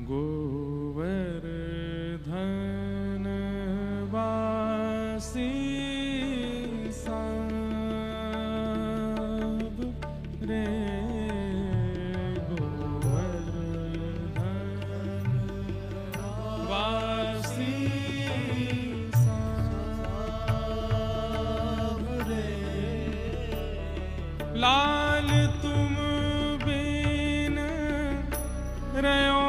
गोवर्धन वासी सब रे गोवर्धन वासी सब रे लाल तुम बिन रहो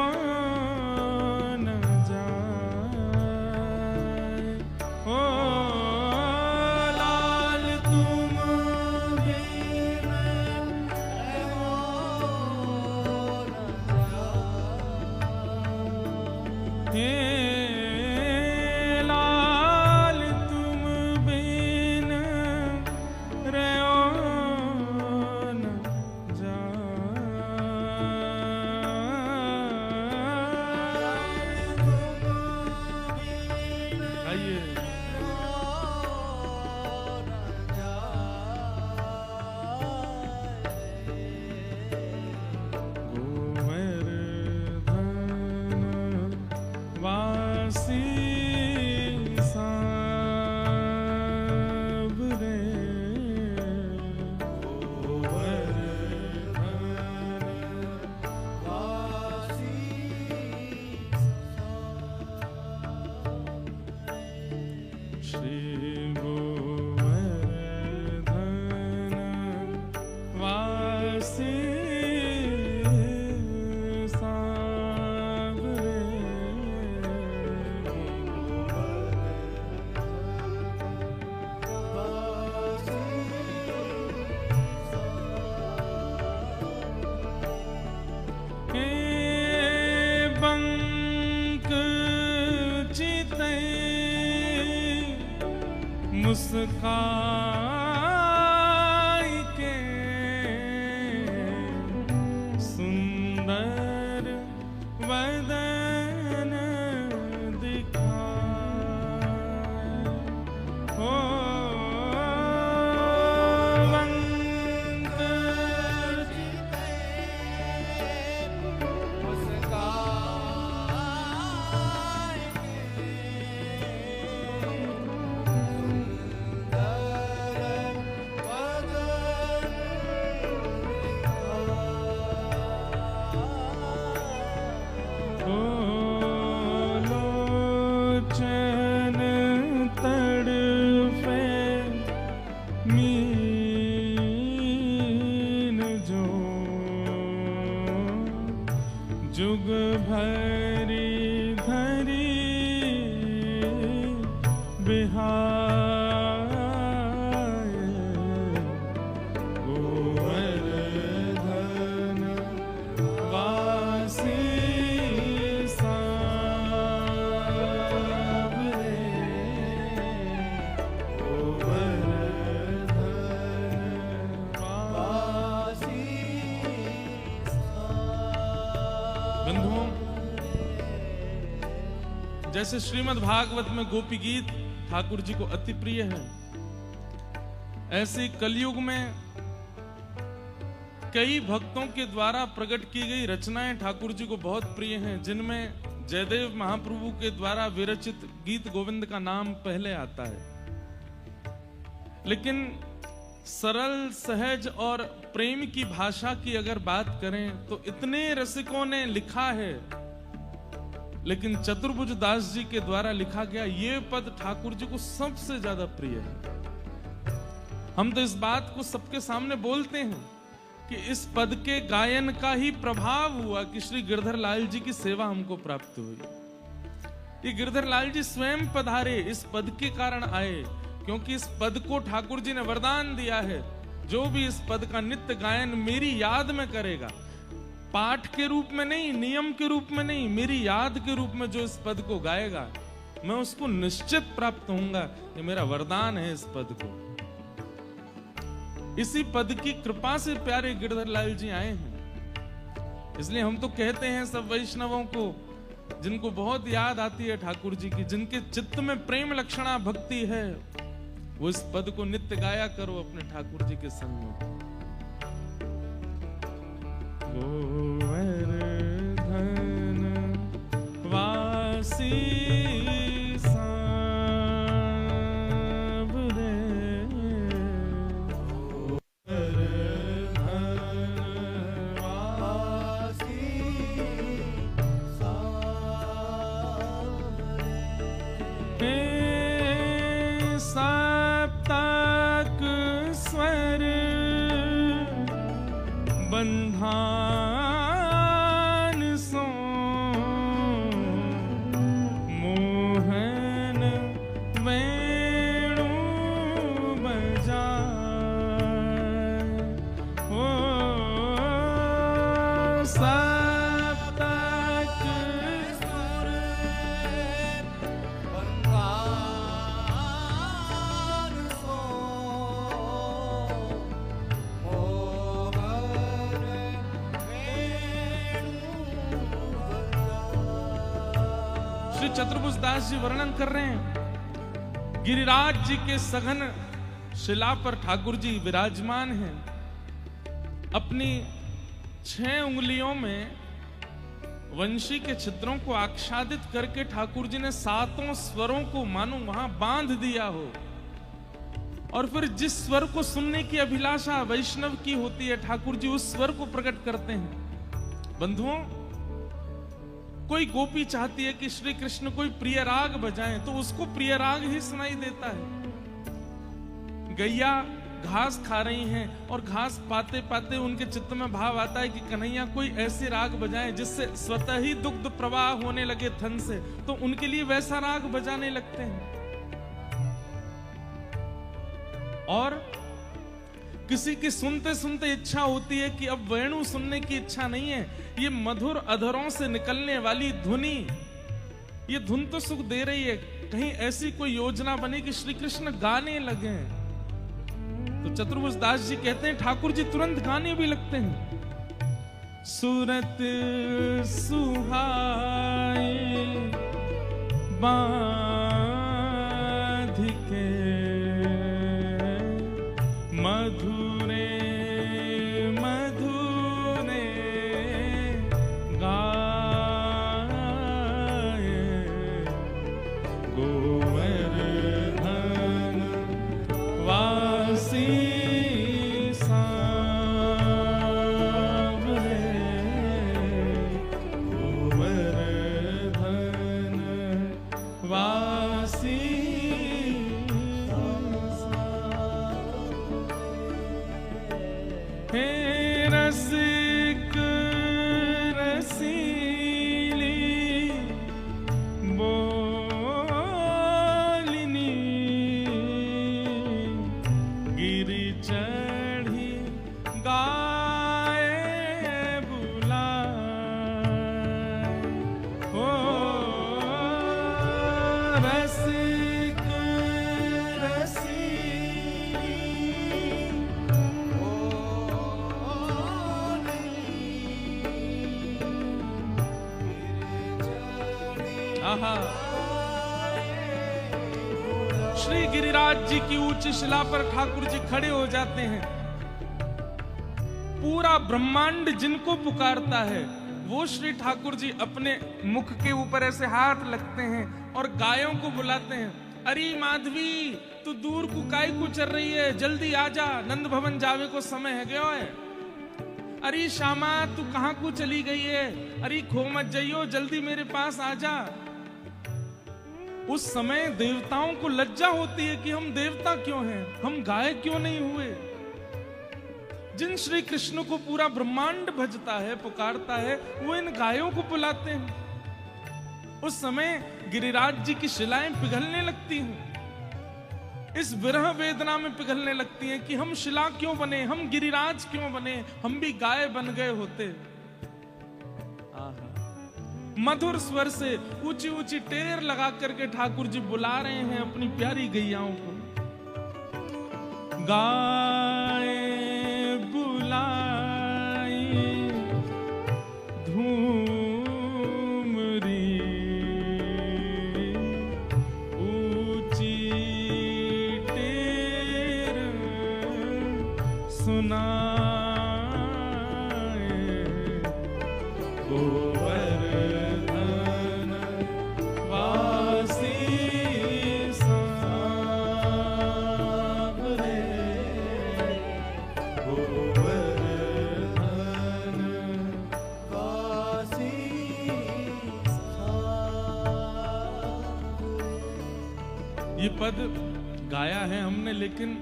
मुस्काई के सुंदर वदन दिखाए हो जुग भरी धरी बिहार गोवर्धन वासी सब रे गोवर्धन वासी। बंधुओं, जैसे श्रीमद् भागवत में गोपी गीत ठाकुर जी को अति प्रिय है, ऐसे कलयुग में कई भक्तों के द्वारा प्रकट की गई रचनाएं ठाकुर जी को बहुत प्रिय हैं, जिनमें जयदेव महाप्रभु के द्वारा विरचित गीत गोविंद का नाम पहले आता है। लेकिन सरल सहज और प्रेम की भाषा की अगर बात करें तो इतने रसिकों ने लिखा है, लेकिन चतुर्भुज दास जी के द्वारा लिखा गया ये पद ठाकुर जी को सबसे ज्यादा प्रिय है। हम तो इस बात को सबके सामने बोलते हैं कि इस पद के गायन का ही प्रभाव हुआ कि श्री गिरधर लाल जी की सेवा हमको प्राप्त हुई। ये गिरधर लाल जी स्वयं पधारे, इस पद के कारण आए, क्योंकि इस पद को ठाकुर जी ने वरदान दिया है, जो भी इस पद का नित्य गायन मेरी याद में करेगा, पाठ के रूप में नहीं, नियम के रूप में नहीं, मेरी याद के रूप में जो इस पद को गाएगा, मैं उसको निश्चित प्राप्त होऊंगा। ये मेरा वरदान है इस पद को। इसी पद की कृपा से प्यारे गिरधर लाल जी आए हैं। इसलिए हम तो कहते हैं सब वैष्णवों को, जिनको बहुत याद आती है ठाकुर जी की, जिनके चित्त में प्रेम लक्षणा भक्ति है, वो इस पद को नित्य गाया करो अपने ठाकुर जी के संग में। गोवर्धन सप्तक स्वर बंधान सो मोहन वेणु बजाए ओ सप्तक स्वर बंधान सो श्री चतुर्भुज दास जी वर्णन कर रहे हैं, गिरिराज जी के सघन शिला पर ठाकुर जी विराजमान हैं। अपनी 6 उंगलियों में वंशी के छिद्रों को आच्छादित करके ठाकुर जी ने 7 स्वरों को मानो वहां बांध दिया हो, और फिर जिस स्वर को सुनने की अभिलाषा वैष्णव की होती है, ठाकुर जी उस स्वर को प्रकट करते हैं। बंधुओं, कोई गोपी चाहती है कि श्री कृष्ण कोई प्रिय राग बजाएं, तो उसको प्रिय राग ही सुनाई देता है। गैया घास खा रही हैं और घास पाते पाते उनके चित्त में भाव आता है कि कन्हैया कोई ऐसे राग बजाएं जिससे स्वतः ही दुग्ध प्रवाह होने लगे थन से, तो उनके लिए वैसा राग बजाने लगते हैं। और किसी की सुनते सुनते इच्छा होती है कि अब वेणु सुनने की इच्छा नहीं है, ये मधुर अधरों से निकलने वाली धुनी, ये धुन तो सुख दे रही है, कहीं ऐसी कोई योजना बने कि श्री कृष्ण गाने लगे। तो चतुर्भुज दास जी कहते हैं ठाकुर जी तुरंत गाने भी लगते हैं। सूरत सुहाए बाधिके मधुरे मधुरे गाए गोवर्धन वासी सांवरे गोवर्धन वासी हे रसिक रसीली बोलिनी गिरि चढ़ी गाए बुलाए हो रसिक रसीली श्री गिरिराज जी की ऊंची शिला पर ठाकुर जी खड़े हो जाते हैं। पूरा ब्रह्मांड जिनको पुकारता है वो श्री ठाकुर जी अपने मुख के ऊपर ऐसे हाथ लगते हैं और गायों को बुलाते हैं। अरे माधवी, तू दूर को काई को चल रही है, जल्दी आजा, नंद भवन जावे को समय है गयो है। अरे श्यामा, तू कहां को चली गई है, अरे खो मत जाइयो, जल्दी मेरे पास आजा। उस समय देवताओं को लज्जा होती है कि हम देवता क्यों हैं, हम गाय क्यों नहीं हुए। जिन श्री कृष्ण को पूरा ब्रह्मांड भजता है, पुकारता है, वो इन गायों को बुलाते हैं। उस समय गिरिराज जी की शिलाएं पिघलने लगती हैं, इस विरह वेदना में पिघलने लगती हैं कि हम शिला क्यों बने, हम गिरिराज क्यों बने, हम भी गाय बन गए होते। मधुर स्वर से ऊंची ऊंची टेर लगा करके ठाकुर जी बुला रहे हैं अपनी प्यारी गैयाओं को। गाय बुलाई धूमरी ऊंची टेर सुनाए गोवर्धन वासी सांवरे ये पद गाया है हमने, लेकिन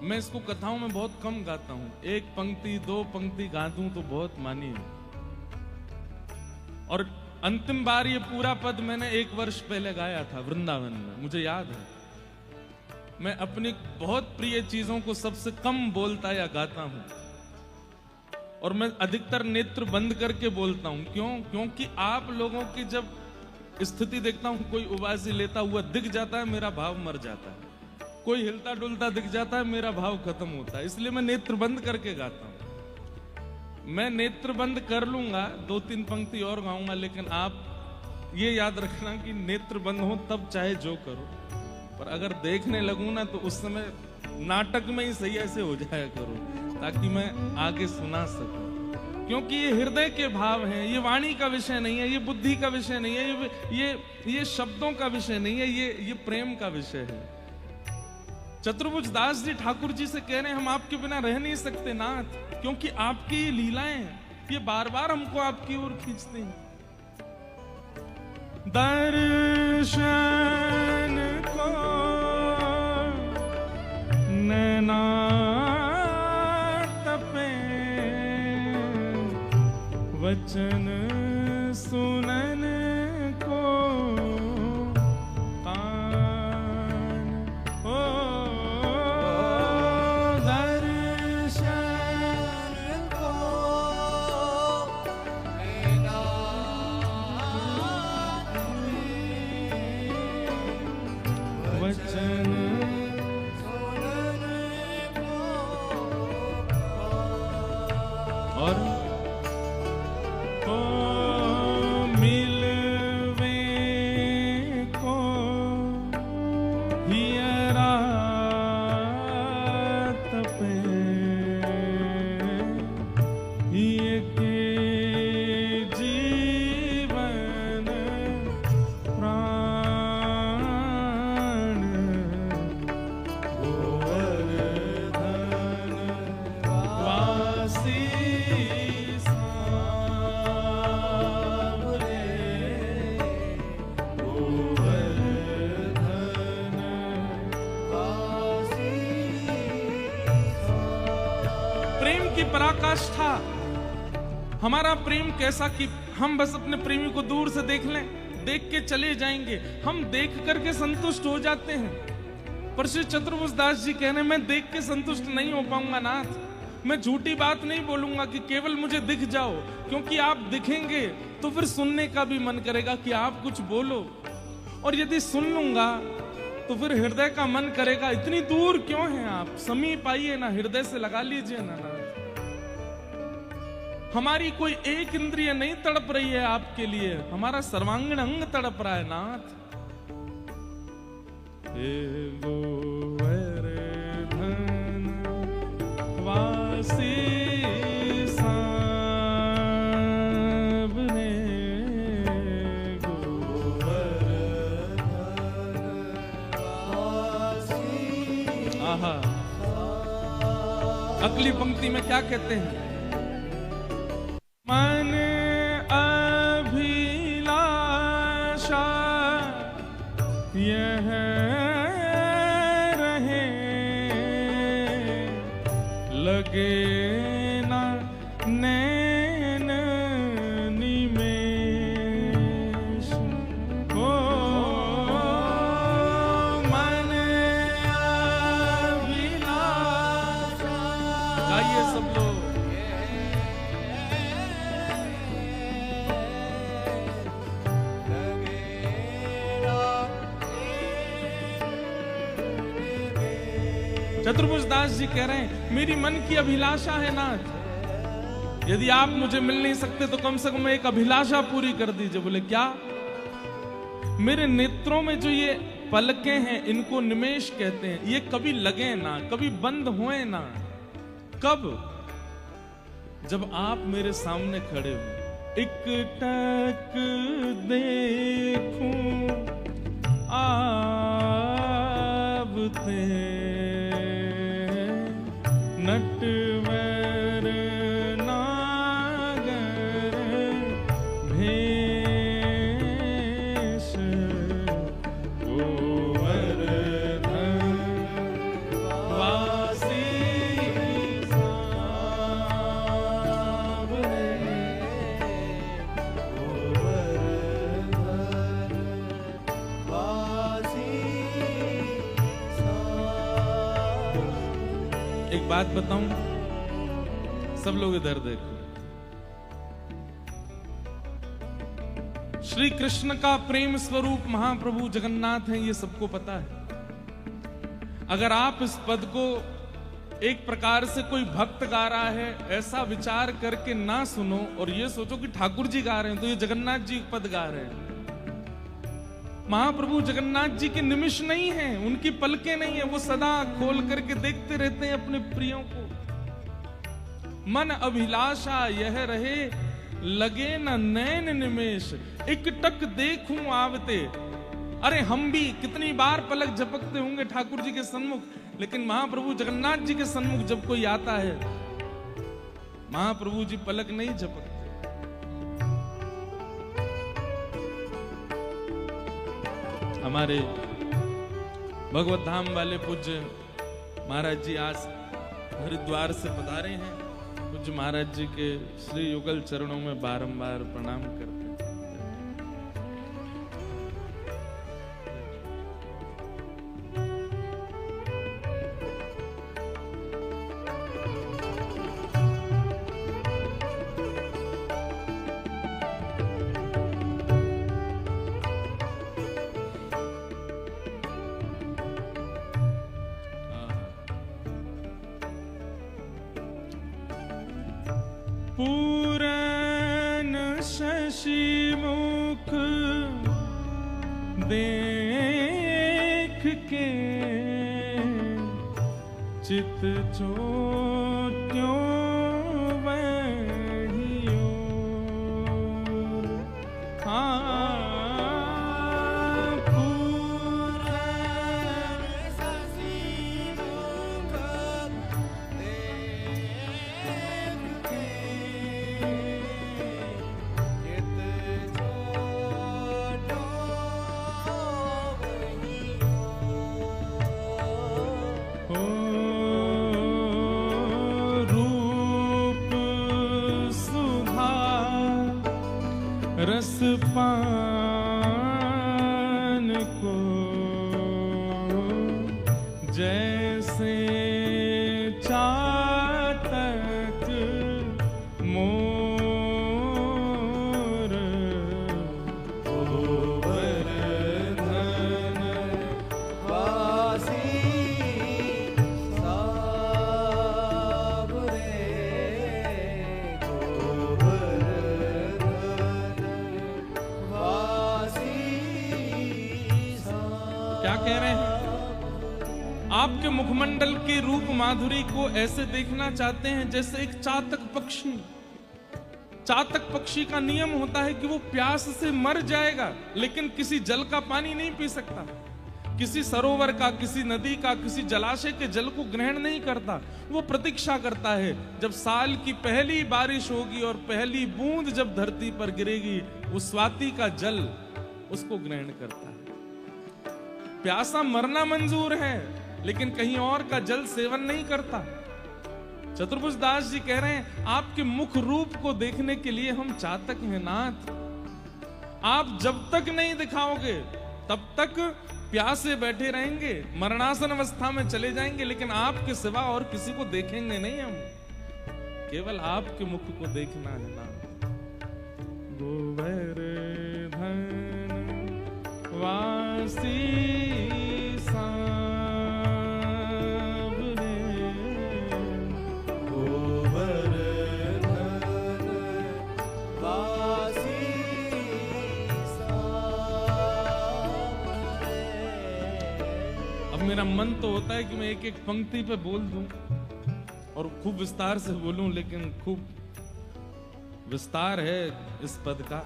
मैं इसको कथाओं में बहुत कम गाता हूं। एक पंक्ति दो पंक्ति गा दूं तो बहुत मानी है। और अंतिम बार ये पूरा पद मैंने 1 वर्ष पहले गाया था वृंदावन में, मुझे याद है। मैं अपनी बहुत प्रिय चीजों को सबसे कम बोलता या गाता हूं, और मैं अधिकतर नेत्र बंद करके बोलता हूं। क्यों? क्योंकि आप लोगों की जब स्थिति देखता हूं, कोई उबासी लेता हुआ दिख जाता है, मेरा भाव मर जाता है। कोई हिलता डुलता दिख जाता है, मेरा भाव खत्म होता है। इसलिए मैं नेत्र बंद करके गाता हूं। मैं नेत्र बंद कर लूंगा, 2-3 पंक्ति और गाऊंगा, लेकिन आप ये याद रखना कि नेत्र बंद हो तब चाहे जो करो, पर अगर देखने लगूं ना तो उस समय नाटक में ही सही ऐसे हो जाया करो, ताकि मैं आगे सुना सकूं। क्योंकि ये हृदय के भाव हैं, ये वाणी का विषय नहीं है, ये बुद्धि का विषय नहीं है, ये शब्दों का विषय नहीं है, ये प्रेम का विषय है। चतुर्भुज दास जी ठाकुर जी से कह रहे हैं, हम आपके बिना रह नहीं सकते नाथ, क्योंकि आपकी ये लीलाएं ये बार बार हमको आपकी ओर खींचते हैं। दर्शन को नैना तपे, वचन सुनन को कान। ओ दर्शन को नैना तपे, वचन सुनन को और पराकाष्ठा। हमारा प्रेम कैसा कि हम बस अपने प्रेमी को दूर से देख लें, देख के चले जाएंगे, हम देख करके संतुष्ट हो जाते हैं। पर श्री चतुर्भुज दास जी कह रहे हैं, मैं देख के संतुष्ट नहीं हो पाऊंगा नाथ। मैं झूठी बात नहीं बोलूंगा कि केवल मुझे दिख जाओ, क्योंकि आप दिखेंगे तो फिर सुनने का भी मन करेगा कि आप कुछ बोलो, और यदि सुन लूंगा तो फिर हृदय का मन करेगा इतनी दूर क्यों हैं आप, समीप आइए ना, हृदय से लगा लीजिए ना। हमारी कोई एक इंद्रिय नहीं तड़प रही है आपके लिए, हमारा सर्वांगीण अंग तड़प रहा है नाथ। गोवर्धन वासी साबने, गोवर्धन। आहा, अगली पंक्ति में क्या कहते हैं? मन अभिलाषा यह रहे, लगे ना नैन निमेष। ओ मन अभिलाषा, गाइए सब लोग। चतुर्भुज दास जी कह रहे हैं, मेरी मन की अभिलाषा है नाथ, यदि आप मुझे मिल नहीं सकते तो कम से कम एक अभिलाषा पूरी कर दीजिए। बोले क्या? मेरे नेत्रों में जो ये पलकें हैं इनको निमेष कहते हैं, ये कभी लगे ना, कभी बंद हुए ना। कब? जब आप मेरे सामने खड़े हो। एक टक देखूं आवते नटवर नागर भेष, गोवर्धन एक बात बताऊं, सब लोग इधर देखो। श्री कृष्ण का प्रेम स्वरूप महाप्रभु जगन्नाथ हैं, ये सबको पता है। अगर आप इस पद को एक प्रकार से कोई भक्त गा रहा है ऐसा विचार करके ना सुनो और ये सोचो कि ठाकुर जी गा रहे हैं, तो ये जगन्नाथ जी पद गा रहे हैं। महाप्रभु जगन्नाथ जी के निमिष नहीं हैं, उनकी पलकें नहीं है, वो सदा खोल करके देखते रहते हैं अपने प्रियों को। मन अभिलाषा यह रहे, लगे न नैन निमेष, एक टक देखूं आवते। अरे हम भी कितनी बार पलक झपकते होंगे ठाकुर जी के सन्मुख, लेकिन महाप्रभु जगन्नाथ जी के सन्मुख जब कोई आता है, महाप्रभु जी पलक नहीं झपकते। हमारे भगवत धाम वाले पूज्य महाराज जी आज हरिद्वार से पधारे हैं। पूज्य महाराज जी के श्री युगल चरणों में बारंबार प्रणाम करते हैं। पूरन शशि मुख देख के, चित चोट्यों वहियो। पूरन शशि मुख रस पान को, जैसे चातक मोर गोवर्धन वासी सावरे। क्या कह रहे हैं? आपके मुखमंडल के रूप माधुरी को ऐसे देखना चाहते हैं जैसे एक चातक पक्षी। चातक पक्षी का नियम होता है कि वो प्यास से मर जाएगा, लेकिन किसी जल का पानी नहीं पी सकता। किसी सरोवर का, किसी नदी का, किसी जलाशय के जल को ग्रहण नहीं करता। वो प्रतीक्षा करता है जब साल की पहली बारिश होगी और पहली बूंद जब धरती पर गिरेगी, वो स्वाति का जल उसको ग्रहण करता है। प्यासा मरना मंजूर है, लेकिन कहीं और का जल सेवन नहीं करता। चतुर्भुज दास जी कह रहे हैं, आपके मुख रूप को देखने के लिए हम चातक हैं नाथ। आप जब तक नहीं दिखाओगे तब तक प्यासे बैठे रहेंगे, मरणासन अवस्था में चले जाएंगे, लेकिन आपके सिवा और किसी को देखेंगे नहीं हम। केवल आपके मुख को देखना है नाथ। गोवर्धन वासी सावरे, गोवर्धन वासी सावरे। अब मेरा मन तो होता है कि मैं एक एक पंक्ति पे बोल दूं और खूब विस्तार से बोलूं, लेकिन खूब विस्तार है इस पद का,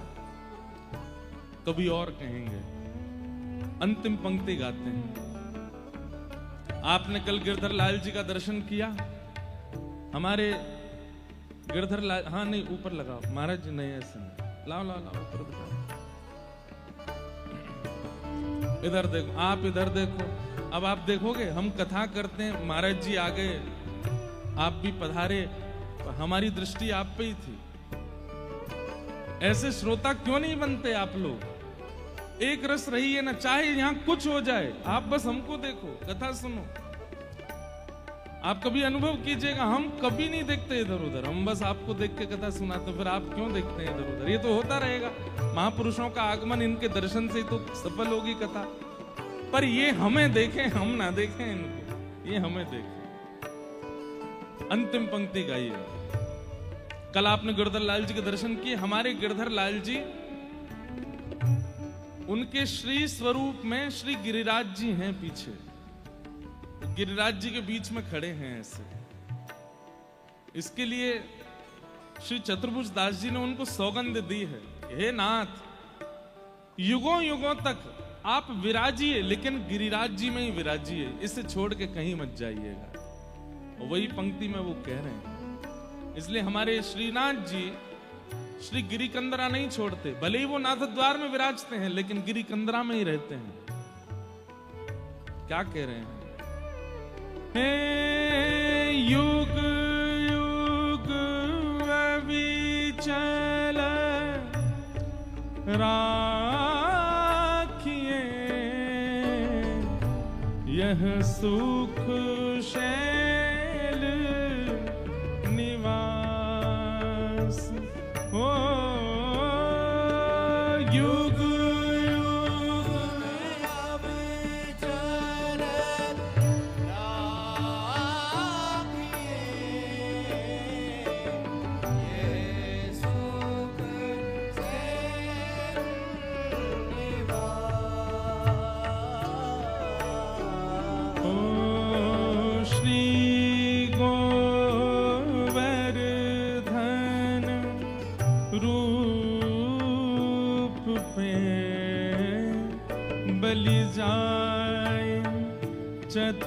कभी और कहेंगे। अंतिम पंक्ति गाते हैं। आपने कल गिरधर लाल जी का दर्शन किया। हमारे गिरधर लाल, हाँ नहीं ऊपर लगाओ महाराज जी, नहीं ऐसे नहीं, लाओ लाओ लाओ ऊपर बताओ। इधर देखो, आप इधर देखो। अब आप देखोगे हम कथा करते हैं, महाराज जी आ गए, आप भी पधारे, हमारी दृष्टि आप पे ही थी। ऐसे श्रोता क्यों नहीं बनते आप लोग? एक रस रही है ना, चाहे यहां कुछ हो जाए, आप बस हमको देखो, कथा सुनो। आप कभी अनुभव कीजिएगा, हम कभी नहीं देखते इधर उधर, हम बस आपको देख के कथा सुनाते, फिर आप क्यों देखते हैं इधर उधर? ये तो होता रहेगा, महापुरुषों का आगमन, इनके दर्शन से ही तो सफल होगी कथा। पर ये हमें देखें, हम ना देखें इनको, ये हमें देखें। अंतिम पंक्ति गाइए। कल आपने गिरधर लाल जी के दर्शन किए। हमारे गिरधर लाल जी, उनके श्री स्वरूप में श्री गिरिराज जी हैं पीछे, गिरिराज जी के बीच में खड़े हैं ऐसे। इसके लिए श्री चतुर्भुज दास जी ने उनको सौगंध दी है, हे नाथ, युगों युगों तक आप विराजिए, लेकिन गिरिराज जी में ही विराजिए, इसे छोड़ के कहीं मत जाइएगा। वही पंक्ति में वो कह रहे हैं। इसलिए हमारे श्रीनाथ जी श्री गिरिकंदरा नहीं छोड़ते, भले ही वो नाथ द्वार में विराजते हैं, लेकिन गिरिकंदरा में ही रहते हैं। क्या कह रहे हैं? हे युग युग अविचल राखिए, यह सुख शैल निवास हो। युग बलि जाए चतुर्भुज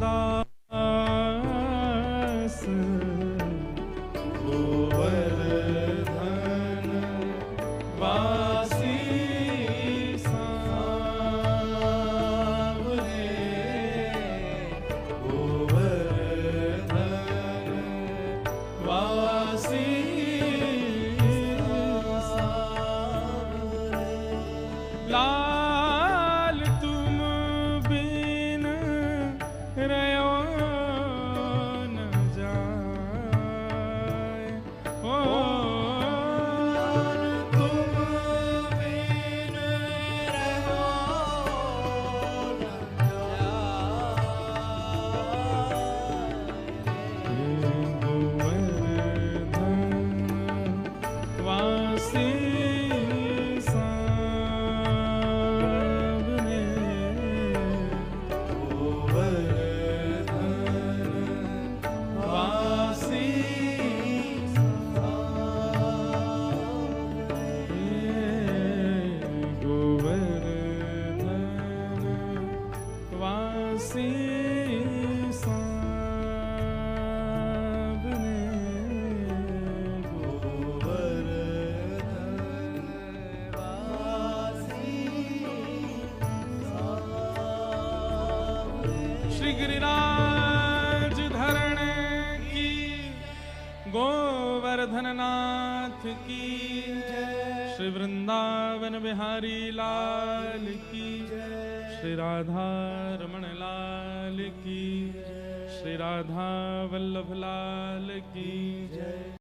दास, गोवर्धन वासी सांवरे, गोवर्धन वासी लाल तुम बिन रयो न जाए, ओ तुम बिन रयो न जाए, गोवर्धन वासी श्री गिरिराज धरण की, गोवर्धन नाथ की जय, श्री वृंदावन बिहारी लाल की जय, श्री राधा रमण लाल की, श्री राधा वल्लभ लाल की जय।